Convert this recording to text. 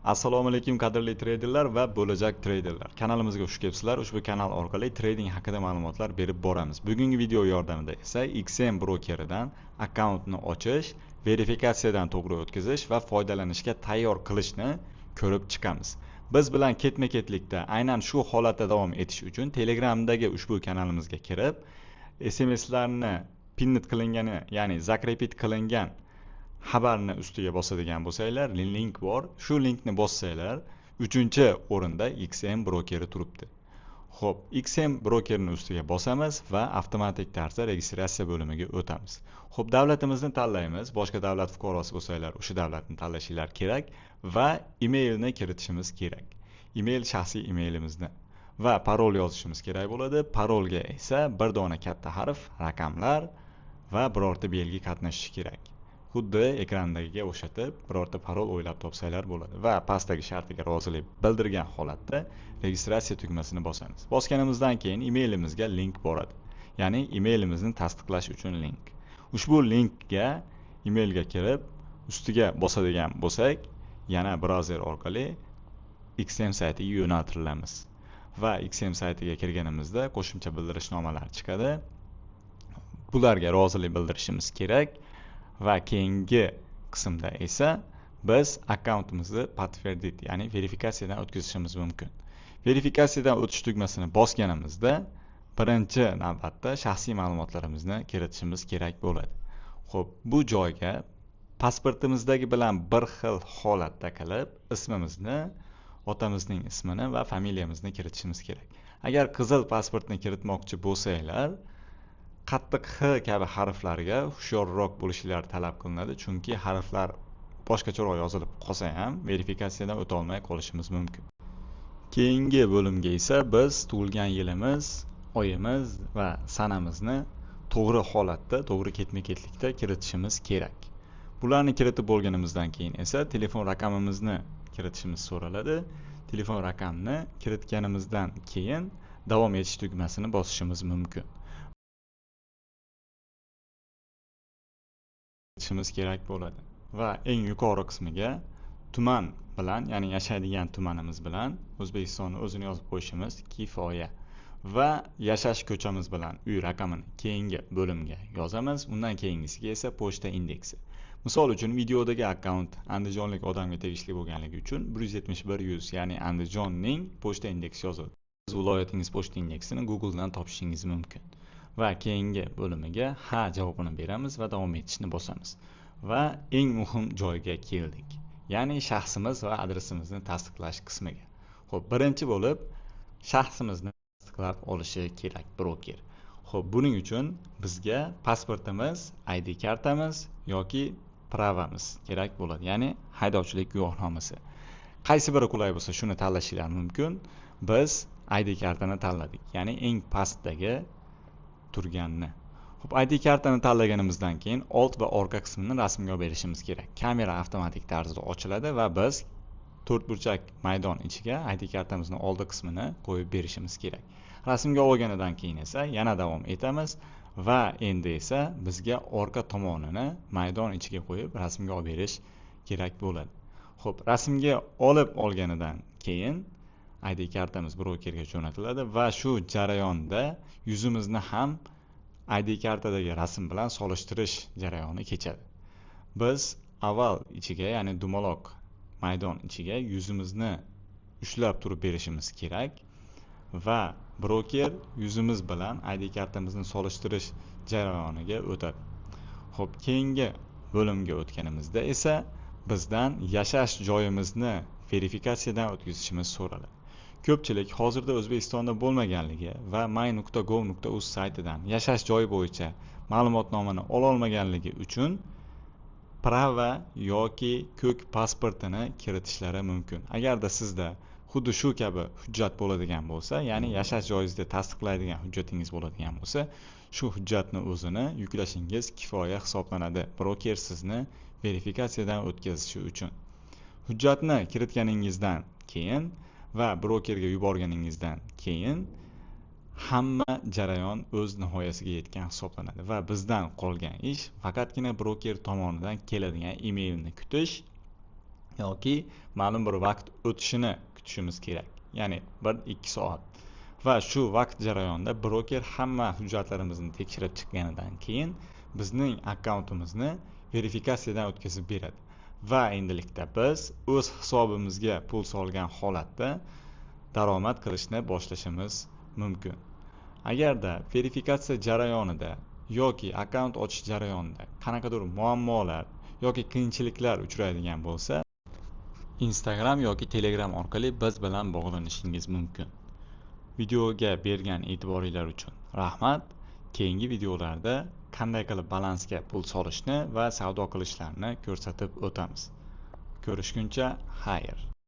Assalomu alaykum qadrli treyderlar va bo'lajak treyderlar. Kanalimizga xush kelibsizlar. Ushbu kanal orqali trading haqida ma'lumotlar berib boramiz. Bugungi video yordamida esa XM brokeridan akkauntni ochish, verifikatsiyadan to'g'ri o'tkazish va foydalanishga tayyor qilishni ko'rib chiqamiz. Biz bilan ketma-ketlikda aynan shu holatda davom etish uchun Telegramdagi ushbu kanalimizga kirib, SMSlarni pinned qilingani, ya'ni zakrepit qilingan xabarni ustiga bosadigan bo'lsanglar, link bor. Shu linkni bossanglar, 3-o'rinda XM brokeri turibdi. Xo'p, XM brokerini ustiga bosamiz va avtomatik tarzda registratsiya bo'limiga o'tamiz. Xo'p, davlatimizni tanlaymiz. Boshqa davlat fuqarosi bo'lsanglar, o'sha davlatni tanlashinglar kerak va emailni kiritishimiz kerak. Email shaxsiy emailimizni va parol yozishimiz kerak bo'ladi. Parolga esa bir dona katta harf, raqamlar va birorta belgi qatnashishi kerak. Xuddi ekrandagiga o'xshatib birorta parol o'ylab topsanglar bo'ladi va pastdagi shartiga rozilik bildirgan holatda registratsiya tugmasini bosamiz. Bosganimizdan keyin emailimizga link boradi. Ya'ni emailimizni tasdiqlash uchun link. Ushbu linkga emailga kirib, ustiga bosadigan bo'lsak, yana brauzer orqali XM saytiga yo'naltirilamiz. Va XM saytiga kirganimizda qo'shimcha bildirishnomalar chiqadi. Bularga rozilik bildirishimiz kerak. Va keyingi qismda esa biz akkauntimizni подтвердить, ya'ni verifikatsiyadan o'tkazishimiz mumkin. Verifikatsiyadan o'tish tugmasini bosganimizda birinchi navbatda shaxsiy ma'lumotlarimizni kiritishimiz kerak bo'ladi. Xo'p, bu joyga pasportimizdagi bilan bir xil holatda qilib ismimizni, otamizning ismini va familiyamizni kiritishimiz kerak. Agar qizil pasportni kiritmoqchi bo'lsanglar, qattiq H kabi harflarga hushyorroq bo'lishinglar talab qilinadi, chunki harflar boshqacharoq yozilib qolsa ham verifikatsiyadan o'ta olmay qolishimiz mumkin. Keyingi bo'limga esa biz tug'ilgan yilimiz, oyimiz va sanamizni to'g'ri holatda, to'g'ri ketma-ketlikda kiritishimiz kerak. Bularni kiritib bo'lganimizdan keyin esa telefon raqamimizni kiritishimiz so'raladi. Telefon raqamni kiritganimizdan keyin davom etish tugmasini bosishimiz mumkin. Kerak bo'ladi va eng yuqori qismiga tuman bilan, ya'ni yashaydigan tumanimiz bilan O'zbekistonni o'zini yozib qo'yishimiz kifoya va yashash ko'chamiz bilan uy raqamini keyingi bo'limga yozamiz. Undan keyingisiga esa pochta indeksi. Misol uchun videodagi akkaunt andijonlik odamga tegishli bo'lganligi uchun 171 ya'ni Andijonning pochta indeksi yozildi. Siz viloyatingiz pochta indeksini Google dan topishingiz mumkin. Va keyingi bo'limiga ha javobini beramiz va davom etishni bosamiz. Va eng muhim joyga keldik. Ya'ni shaxsimiz va adresimizni tasdiqlash qismiga. Xo'p, birinchi bo'lib shaxsimizni tasdiqlab olishi kerak broker. Xo'p, buning uchun bizga pasportimiz, ID kartamiz yoki pravamiz kerak bo'ladi. Ya'ni haydovchilik guvohnomasi. Qaysi biri qulay bo'lsa shuni tanlashinglar mumkin. Biz ID kartani tanladik. Ya'ni eng pastdagi turganni. Xo'p, ID kartani tanlaganimizdan keyin old va orqa qismini rasmga olib berishimiz kerak. Kamera avtomatik tarzda ochiladi va biz to'rtburchak maydon ichiga ID kartamizning oldi qismini qo'yib berishimiz kerak. Rasmga olganidan keyin esa yana davom etamiz va endi esa bizga orqa tomonini maydon ichiga qo'yib rasmga olib berish kerak bo'ladi. Xo'p, rasmga olib olganidan keyin ID kartamiz brokerga jo'natiladi va shu jarayonda yuzimizni ham ID kartadagi rasm bilan solishtirish jarayoni kechadi. Biz avval ichiga, ya'ni dumaloq maydon ichiga yuzimizni ushlab turib berishimiz kerak va broker yuzimiz bilan ID kartamizni solishtirish jarayoniga o'tadi. Xo'p, keyingi bo'limga o'tganimizda esa bizdan yashash joyimizni verifikatsiyadan o'tkazishimiz so'raladi. Ko'pchilik hozirda O'zbekistonda bo'lmaganligi va my.gov.uz saytidan yashash joyi bo'yicha ma'lumotnomani ola olmaganligi uchun prava yoki ko'k pasportini kiritishlari mumkin. Agarda sizda xuddi shu kabi hujjat bo'ladigan bo'lsa, ya'ni yashash joyingizni tasdiqlaydigan hujjatingiz bo'ladigan bo'lsa, shu hujjatni o'zini yuklashingiz kifoya hisoblanadi. Broker sizni verifikatsiyadan o'tkazishi uchun. Hujjatni kiritganingizdan keyin va brokerga yuborganingizdan keyin hamma jarayon o'z nihoyasiga yetgan hisoblanadi va bizdan qolgan ish faqatgina broker tomonidan keladigan emailni kutish yoki ma'lum bir vaqt o'tishini kutishimiz kerak, ya'ni 1-2 soat. Va shu vaqt jarayonida broker hamma hujjatlarimizni tekshirib chiqqanidan keyin bizning akkauntimizni verifikatsiyadan o'tkazib beradi va endilikda biz o'z hisobimizga pul solgan holatda daromad qilishni boshlashimiz mumkin. Agarda verifikatsiya jarayonida yoki akkaunt ochish jarayonida qanaqadir muammolar yoki qiyinchiliklar uchraydigan bo'lsa, Instagram yoki Telegram orqali biz bilan bog'lanishingiz mumkin. Videoga bergan e'tiboringlar uchun rahmat. Keyingi videolarda qanday qilib balansga pul solishni va savdo qilishlarni ko'rsatib o'tamiz. Ko'rishguncha xayr.